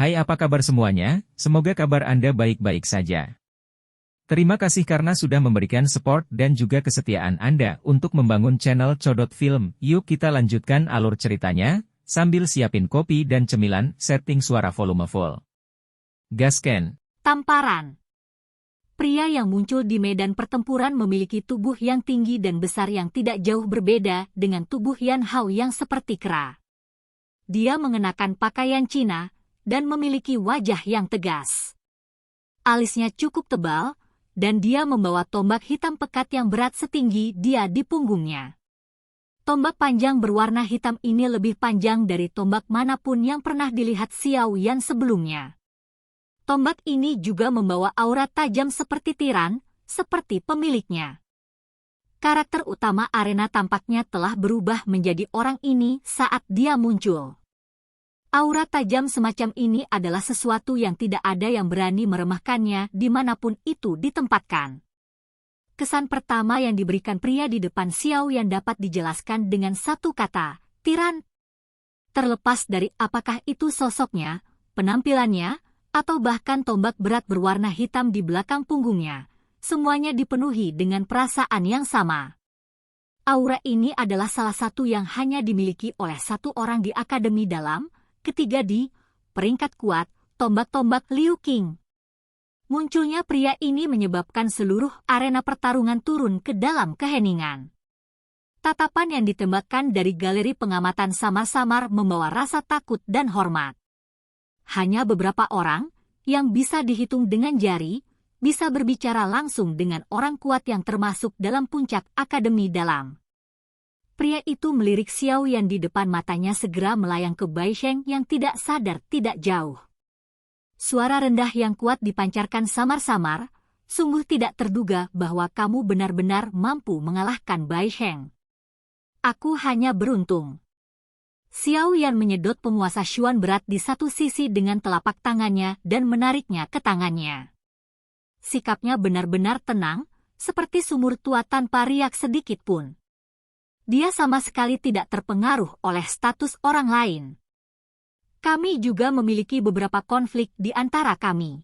Hai, apa kabar semuanya? Semoga kabar Anda baik-baik saja. Terima kasih karena sudah memberikan support dan juga kesetiaan Anda untuk membangun channel Codot Film. Yuk kita lanjutkan alur ceritanya, sambil siapin kopi dan cemilan, setting suara volume full. Gasken. Tamparan. Pria yang muncul di medan pertempuran memiliki tubuh yang tinggi dan besar yang tidak jauh berbeda dengan tubuh Yan Hao yang seperti kera. Dia mengenakan pakaian Cina dan memiliki wajah yang tegas. Alisnya cukup tebal, dan dia membawa tombak hitam pekat yang berat setinggi dia di punggungnya. Tombak panjang berwarna hitam ini lebih panjang dari tombak manapun yang pernah dilihat Xiao Yan sebelumnya. Tombak ini juga membawa aura tajam seperti tiran, seperti pemiliknya. Karakter utama arena tampaknya telah berubah menjadi orang ini saat dia muncul. Aura tajam semacam ini adalah sesuatu yang tidak ada yang berani meremehkannya dimanapun itu ditempatkan. Kesan pertama yang diberikan pria di depan Xiao Yan dapat dijelaskan dengan satu kata, tiran. Terlepas dari apakah itu sosoknya, penampilannya, atau bahkan tombak berat berwarna hitam di belakang punggungnya, semuanya dipenuhi dengan perasaan yang sama. Aura ini adalah salah satu yang hanya dimiliki oleh satu orang di Akademi Dalam, ketiga di peringkat kuat, tombak-tombak Liu Qing. Munculnya pria ini menyebabkan seluruh arena pertarungan turun ke dalam keheningan. Tatapan yang ditembakkan dari galeri pengamatan samar-samar membawa rasa takut dan hormat. Hanya beberapa orang, yang bisa dihitung dengan jari, bisa berbicara langsung dengan orang kuat yang termasuk dalam puncak Akademi Dalam. Pria itu melirik Xiao Yan di depan matanya segera melayang ke Bai Sheng yang tidak sadar tidak jauh. Suara rendah yang kuat dipancarkan samar-samar, sungguh tidak terduga bahwa kamu benar-benar mampu mengalahkan Bai Sheng. Aku hanya beruntung. Xiao Yan menyedot penguasa Xuan berat di satu sisi dengan telapak tangannya dan menariknya ke tangannya. Sikapnya benar-benar tenang, seperti sumur tua tanpa riak sedikit pun. Dia sama sekali tidak terpengaruh oleh status orang lain. Kami juga memiliki beberapa konflik di antara kami.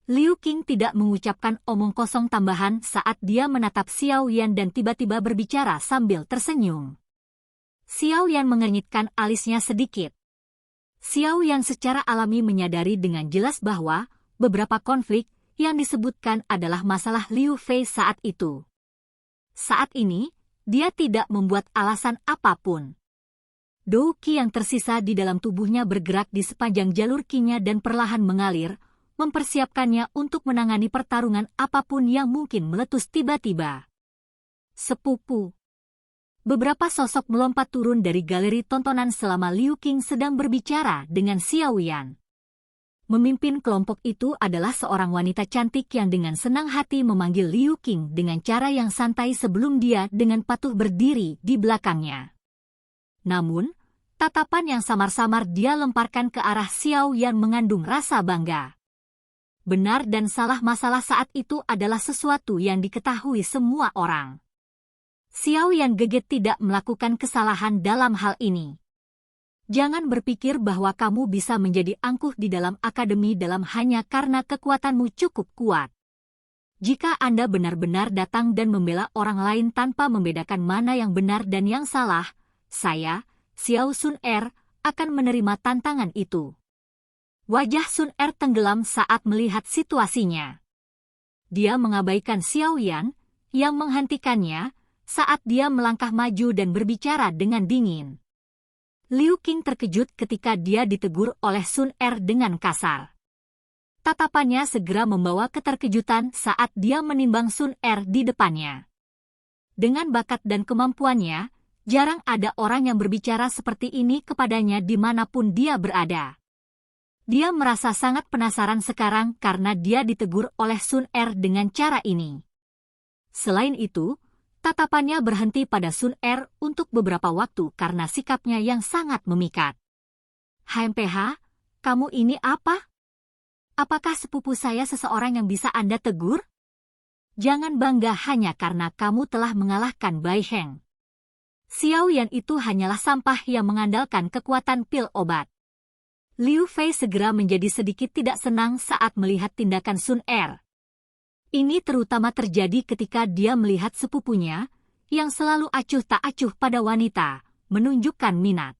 Liu Qing tidak mengucapkan omong kosong tambahan saat dia menatap Xiao Yan dan tiba-tiba berbicara sambil tersenyum. Xiao Yan mengernyitkan alisnya sedikit. Xiao Yan secara alami menyadari dengan jelas bahwa beberapa konflik yang disebutkan adalah masalah Liu Fei saat itu. Saat ini, dia tidak membuat alasan apapun. Dou Qi yang tersisa di dalam tubuhnya bergerak di sepanjang jalur Qi-nya dan perlahan mengalir, mempersiapkannya untuk menangani pertarungan apapun yang mungkin meletus tiba-tiba. Sepupu. Beberapa sosok melompat turun dari galeri tontonan selama Liu Qing sedang berbicara dengan Xiao Yan. Memimpin kelompok itu adalah seorang wanita cantik yang dengan senang hati memanggil Liu Qing dengan cara yang santai sebelum dia dengan patuh berdiri di belakangnya. Namun, tatapan yang samar-samar dia lemparkan ke arah Xiao Yan mengandung rasa bangga. Benar dan salah masalah saat itu adalah sesuatu yang diketahui semua orang. Xiao Yan geget tidak melakukan kesalahan dalam hal ini. Jangan berpikir bahwa kamu bisa menjadi angkuh di dalam Akademi Dalam hanya karena kekuatanmu cukup kuat. Jika Anda benar-benar datang dan membela orang lain tanpa membedakan mana yang benar dan yang salah, saya, Xiao Sun Er, akan menerima tantangan itu. Wajah Sun Er tenggelam saat melihat situasinya. Dia mengabaikan Xiao Yan, yang menghentikannya, saat dia melangkah maju dan berbicara dengan dingin. Liu Qing terkejut ketika dia ditegur oleh Sun Er dengan kasar. Tatapannya segera membawa keterkejutan saat dia menimbang Sun Er di depannya. Dengan bakat dan kemampuannya, jarang ada orang yang berbicara seperti ini kepadanya dimanapun dia berada. Dia merasa sangat penasaran sekarang karena dia ditegur oleh Sun Er dengan cara ini. Selain itu, tatapannya berhenti pada Sun Er untuk beberapa waktu karena sikapnya yang sangat memikat. HMPH, kamu ini apa? Apakah sepupu saya seseorang yang bisa Anda tegur? Jangan bangga hanya karena kamu telah mengalahkan Bai Sheng. Xiao Yan itu hanyalah sampah yang mengandalkan kekuatan pil obat. Liu Fei segera menjadi sedikit tidak senang saat melihat tindakan Sun Er. Ini terutama terjadi ketika dia melihat sepupunya, yang selalu acuh tak acuh pada wanita, menunjukkan minat.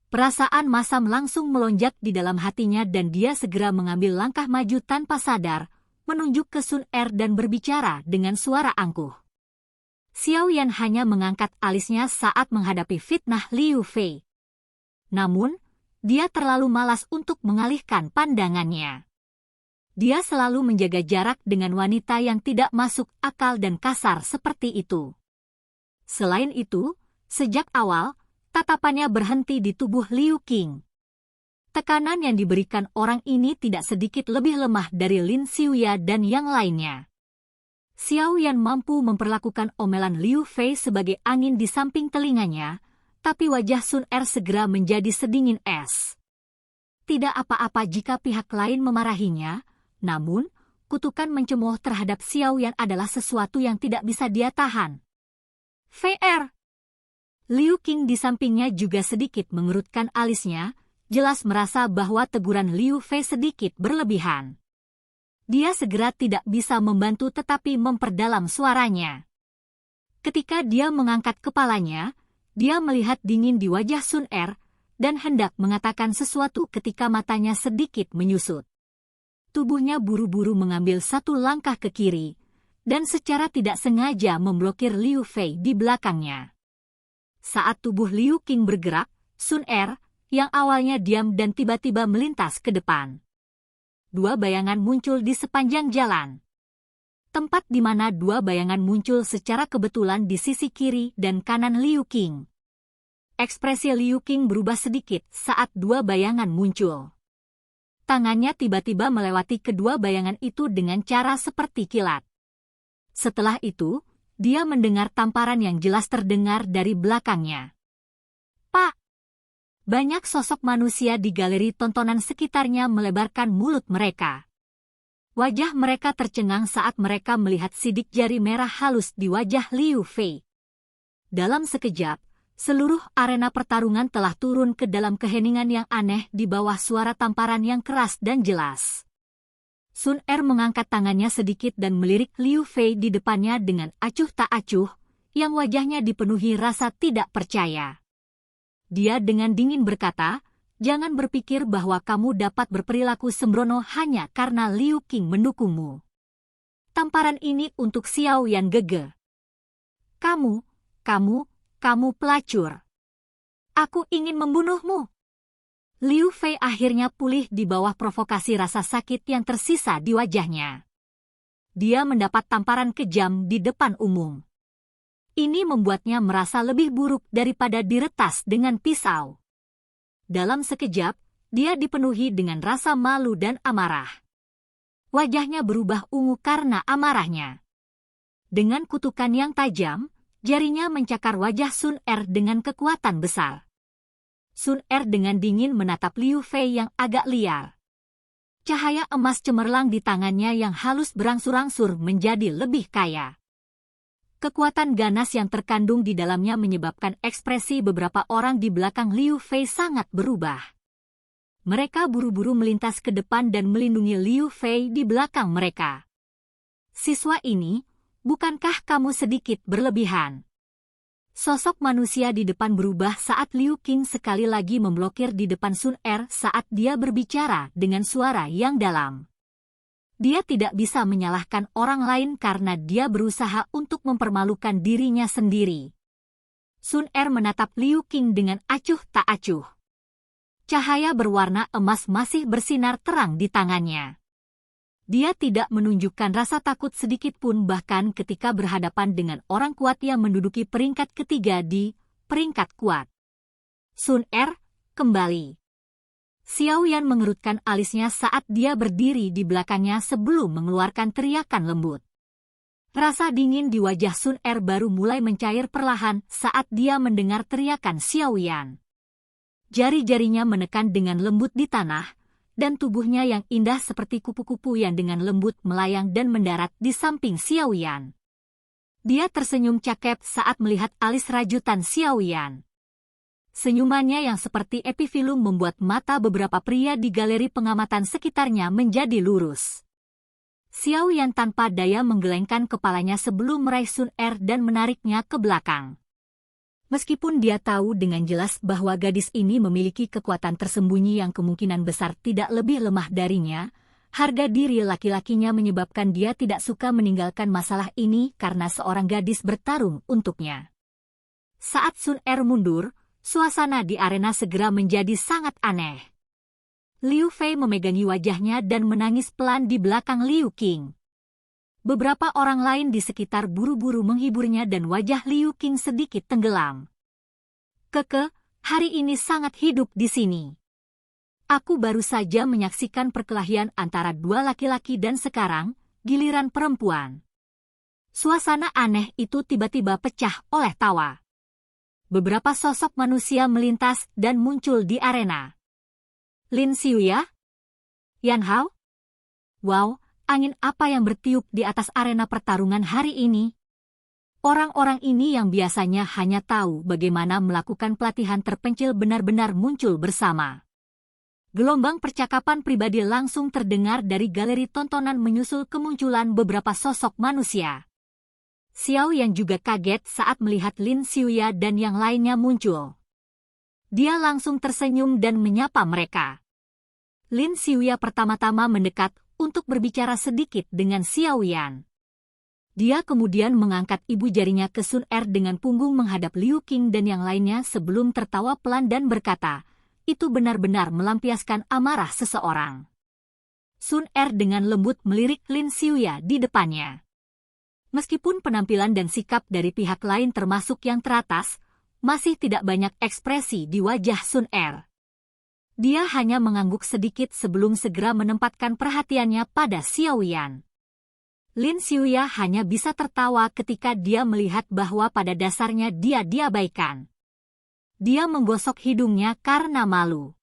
Perasaan masam langsung melonjak di dalam hatinya dan dia segera mengambil langkah maju tanpa sadar, menunjuk ke Sun Er dan berbicara dengan suara angkuh. Xiao Yan hanya mengangkat alisnya saat menghadapi fitnah Liu Fei. Namun, dia terlalu malas untuk mengalihkan pandangannya. Dia selalu menjaga jarak dengan wanita yang tidak masuk akal dan kasar seperti itu. Selain itu, sejak awal, tatapannya berhenti di tubuh Liu Qing. Tekanan yang diberikan orang ini tidak sedikit lebih lemah dari Lin Xiuya dan yang lainnya. Xiao Yan mampu memperlakukan omelan Liu Fei sebagai angin di samping telinganya, tapi wajah Sun Er segera menjadi sedingin es. Tidak apa-apa jika pihak lain memarahinya, namun, kutukan mencemooh terhadap Xiao Yan adalah sesuatu yang tidak bisa dia tahan. Fei Er. Liu Qing di sampingnya juga sedikit mengerutkan alisnya, jelas merasa bahwa teguran Liu Fei sedikit berlebihan. Dia segera tidak bisa membantu tetapi memperdalam suaranya. Ketika dia mengangkat kepalanya, dia melihat dingin di wajah Sun Er, dan hendak mengatakan sesuatu ketika matanya sedikit menyusut. Tubuhnya buru-buru mengambil satu langkah ke kiri, dan secara tidak sengaja memblokir Liu Fei di belakangnya. Saat tubuh Liu Qing bergerak, Sun Er, yang awalnya diam dan tiba-tiba melintas ke depan. Dua bayangan muncul di sepanjang jalan. Tempat di mana dua bayangan muncul secara kebetulan di sisi kiri dan kanan Liu Qing. Ekspresi Liu Qing berubah sedikit saat dua bayangan muncul. Tangannya tiba-tiba melewati kedua bayangan itu dengan cara seperti kilat. Setelah itu, dia mendengar tamparan yang jelas terdengar dari belakangnya. "Pak!" Banyak sosok manusia di galeri tontonan sekitarnya melebarkan mulut mereka. Wajah mereka tercengang saat mereka melihat sidik jari merah halus di wajah Liu Fei. Dalam sekejap, seluruh arena pertarungan telah turun ke dalam keheningan yang aneh di bawah suara tamparan yang keras dan jelas. Sun Er mengangkat tangannya sedikit dan melirik Liu Fei di depannya dengan acuh tak acuh, yang wajahnya dipenuhi rasa tidak percaya. Dia dengan dingin berkata, "Jangan berpikir bahwa kamu dapat berperilaku sembrono hanya karena Liu Qing mendukungmu. Tamparan ini untuk Xiao Yan Gege. Kamu pelacur. Aku ingin membunuhmu." Liu Fei akhirnya pulih di bawah provokasi rasa sakit yang tersisa di wajahnya. Dia mendapat tamparan kejam di depan umum. Ini membuatnya merasa lebih buruk daripada diretas dengan pisau. Dalam sekejap, dia dipenuhi dengan rasa malu dan amarah. Wajahnya berubah ungu karena amarahnya. Dengan kutukan yang tajam, jarinya mencakar wajah Sun Er dengan kekuatan besar. Sun Er dengan dingin menatap Liu Fei yang agak liar. Cahaya emas cemerlang di tangannya yang halus berangsur-angsur menjadi lebih kaya. Kekuatan ganas yang terkandung di dalamnya menyebabkan ekspresi beberapa orang di belakang Liu Fei sangat berubah. Mereka buru-buru melintas ke depan dan melindungi Liu Fei di belakang mereka. "Siswa ini, bukankah kamu sedikit berlebihan?" Sosok manusia di depan berubah saat Liu Qing sekali lagi memblokir di depan Sun Er saat dia berbicara dengan suara yang dalam. Dia tidak bisa menyalahkan orang lain karena dia berusaha untuk mempermalukan dirinya sendiri. Sun Er menatap Liu Qing dengan acuh tak acuh. Cahaya berwarna emas masih bersinar terang di tangannya. Dia tidak menunjukkan rasa takut sedikit pun bahkan ketika berhadapan dengan orang kuat yang menduduki peringkat ketiga di peringkat kuat. "Sun Er, kembali." Xiao Yan mengerutkan alisnya saat dia berdiri di belakangnya sebelum mengeluarkan teriakan lembut. Rasa dingin di wajah Sun Er baru mulai mencair perlahan saat dia mendengar teriakan Xiao Yan. Jari-jarinya menekan dengan lembut di tanah, dan tubuhnya yang indah seperti kupu-kupu yang dengan lembut melayang dan mendarat di samping Xiao Yan. Dia tersenyum cakep saat melihat alis rajutan Xiao Yan. Senyumannya yang seperti epifilum membuat mata beberapa pria di galeri pengamatan sekitarnya menjadi lurus. Xiao Yan tanpa daya menggelengkan kepalanya sebelum meraih Sun Er dan menariknya ke belakang. Meskipun dia tahu dengan jelas bahwa gadis ini memiliki kekuatan tersembunyi yang kemungkinan besar tidak lebih lemah darinya, harga diri laki-lakinya menyebabkan dia tidak suka meninggalkan masalah ini karena seorang gadis bertarung untuknya. Saat Sun Er mundur, suasana di arena segera menjadi sangat aneh. Liu Fei memegangi wajahnya dan menangis pelan di belakang Liu Qing. Beberapa orang lain di sekitar buru-buru menghiburnya dan wajah Liu Qing sedikit tenggelam. Keke, hari ini sangat hidup di sini. Aku baru saja menyaksikan perkelahian antara dua laki-laki dan sekarang, giliran perempuan. Suasana aneh itu tiba-tiba pecah oleh tawa. Beberapa sosok manusia melintas dan muncul di arena. Lin Xiuya? Yan Hao? Wow, angin apa yang bertiup di atas arena pertarungan hari ini? Orang-orang ini yang biasanya hanya tahu bagaimana melakukan pelatihan terpencil benar-benar muncul bersama. Gelombang percakapan pribadi langsung terdengar dari galeri tontonan menyusul kemunculan beberapa sosok manusia. Xiao yang juga kaget saat melihat Lin Xiuya dan yang lainnya muncul. Dia langsung tersenyum dan menyapa mereka. Lin Xiuya pertama-tama mendekat untuk berbicara sedikit dengan Xiao Yan. Dia kemudian mengangkat ibu jarinya ke Sun Er dengan punggung menghadap Liu Qing dan yang lainnya sebelum tertawa pelan dan berkata, itu benar-benar melampiaskan amarah seseorang. Sun Er dengan lembut melirik Lin Xiuya di depannya. Meskipun penampilan dan sikap dari pihak lain termasuk yang teratas, masih tidak banyak ekspresi di wajah Sun Er. Dia hanya mengangguk sedikit sebelum segera menempatkan perhatiannya pada Xiao Yan. Lin Xiuya hanya bisa tertawa ketika dia melihat bahwa pada dasarnya dia diabaikan. Dia menggosok hidungnya karena malu.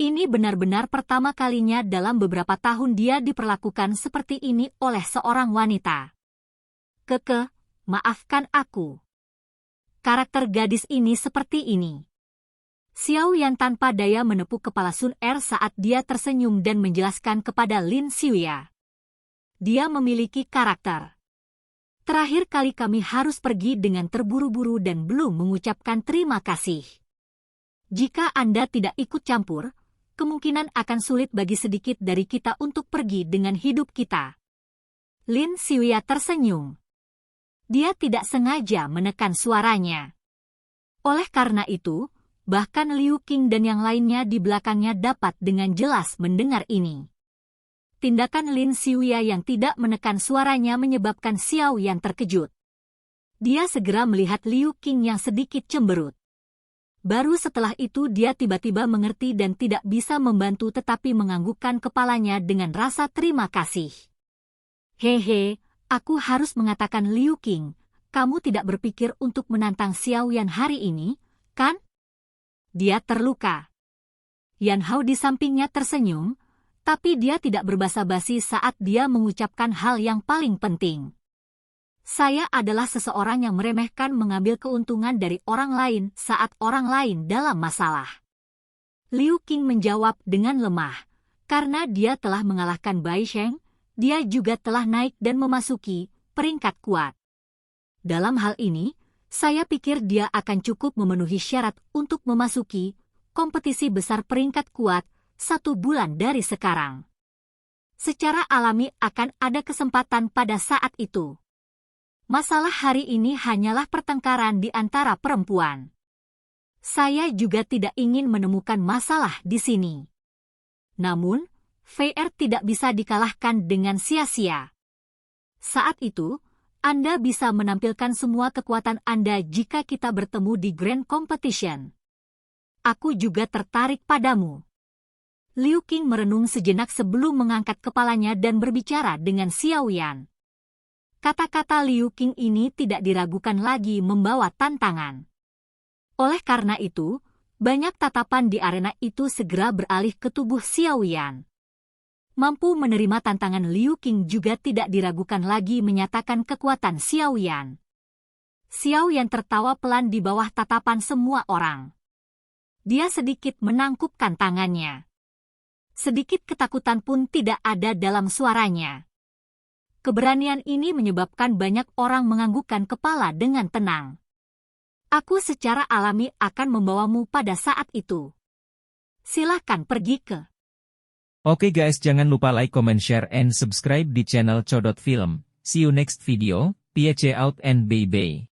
Ini benar-benar pertama kalinya dalam beberapa tahun dia diperlakukan seperti ini oleh seorang wanita. Keke, maafkan aku. Karakter gadis ini seperti ini. Xiao Yan tanpa daya menepuk kepala Sun Er saat dia tersenyum dan menjelaskan kepada Lin Xiuya. Dia memiliki karakter. Terakhir kali kami harus pergi dengan terburu-buru dan belum mengucapkan terima kasih. Jika Anda tidak ikut campur, kemungkinan akan sulit bagi sedikit dari kita untuk pergi dengan hidup kita. Lin Xiuya tersenyum. Dia tidak sengaja menekan suaranya. Oleh karena itu, bahkan Liu Qing dan yang lainnya di belakangnya dapat dengan jelas mendengar ini. Tindakan Lin Xiuya yang tidak menekan suaranya menyebabkan Xiao Yan terkejut. Dia segera melihat Liu Qing yang sedikit cemberut. Baru setelah itu dia tiba-tiba mengerti dan tidak bisa membantu tetapi menganggukkan kepalanya dengan rasa terima kasih. Hehe, aku harus mengatakan Liu Qing, kamu tidak berpikir untuk menantang Xiao Yan hari ini, kan? Dia terluka. Yan Hao di sampingnya tersenyum, tapi dia tidak berbasa-basi saat dia mengucapkan hal yang paling penting. Saya adalah seseorang yang meremehkan mengambil keuntungan dari orang lain saat orang lain dalam masalah. Liu Qing menjawab dengan lemah, karena dia telah mengalahkan Bai Sheng, dia juga telah naik dan memasuki peringkat kuat. Dalam hal ini, saya pikir dia akan cukup memenuhi syarat untuk memasuki kompetisi besar peringkat kuat 1 bulan dari sekarang. Secara alami akan ada kesempatan pada saat itu. Masalah hari ini hanyalah pertengkaran di antara perempuan. Saya juga tidak ingin menemukan masalah di sini. Namun, VR tidak bisa dikalahkan dengan sia-sia. Saat itu, Anda bisa menampilkan semua kekuatan Anda jika kita bertemu di Grand Competition. Aku juga tertarik padamu. Liu Qing merenung sejenak sebelum mengangkat kepalanya dan berbicara dengan Xiao Yan. Kata-kata Liu Qing ini tidak diragukan lagi membawa tantangan. Oleh karena itu, banyak tatapan di arena itu segera beralih ke tubuh Xiao Yan. Mampu menerima tantangan Liu Qing juga tidak diragukan lagi menyatakan kekuatan Xiao Yan. Xiao Yan tertawa pelan di bawah tatapan semua orang. Dia sedikit menangkupkan tangannya. Sedikit ketakutan pun tidak ada dalam suaranya. Keberanian ini menyebabkan banyak orang menganggukkan kepala dengan tenang. Aku secara alami akan membawamu pada saat itu. Silahkan pergi ke. Oke guys, jangan lupa like, comment, share, and subscribe di channel Codot Film. See you next video. Peace out and bye-bye.